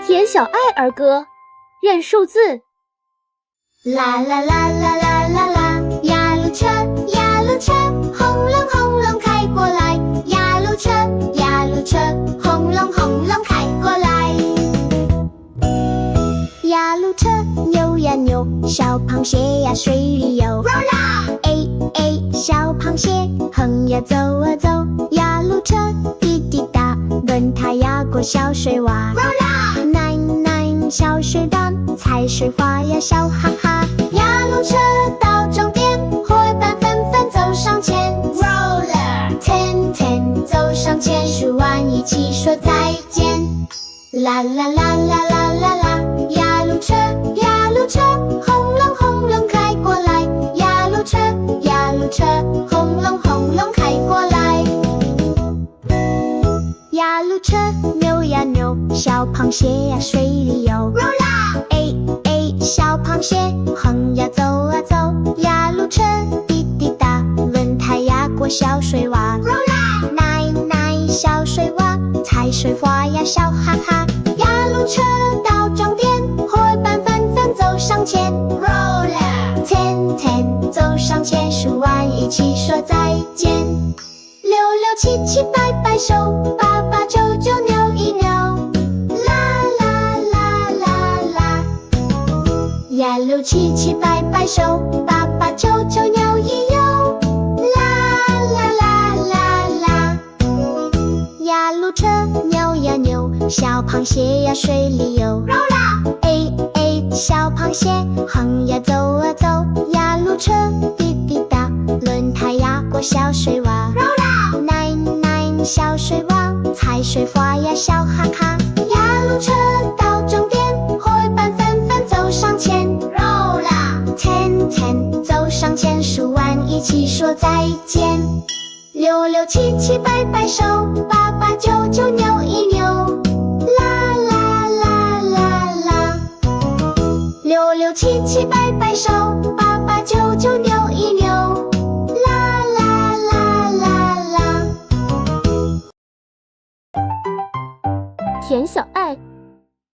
田小爱儿歌，认数字。啦啦啦啦啦啦啦，压路车，压路车，轰隆轰隆开过来，压路车，压路车，轰隆轰隆开过来。压路车扭呀扭，小螃蟹呀水里游。小螃蟹横呀走啊走，压路车滴滴答，轮胎压过小水洼。小水荡，踩水花呀笑哈哈。压路车到终点，伙伴纷纷走上前。Roller，走上前，数完一起说再见。啦啦啦啦啦啦啦，压路车，压路车，轰隆轰隆开过来。压路车，压路车，轰隆轰隆开过来。压路车扭呀扭，小螃蟹呀水里游。小螃蟹横呀走啊走，压路车滴滴答，轮胎压过小水洼。小水洼，踩水花呀笑哈哈。压路车到终点，伙伴纷纷走上前。Roller，走上前，数完一起说再见。六六七七摆摆手，八八九九扭一扭。啦啦啦啦啦，压六七七摆摆手，八八九九扭一扭。啦啦啦啦啦，压路车扭呀扭，小螃蟹呀水里游。小螃蟹横呀走啊走，压路车滴滴答，轮胎压过小水洼。小水洼，踩水花呀笑哈哈。压路车到终点，伙伴纷纷走上前。Roller，走上前，数完一起说再见。六六七七摆摆手，八八九九扭一扭。啦啦啦啦啦，六六七七摆摆手，八八九九扭一扭。啦啦啦啦啦。田小爱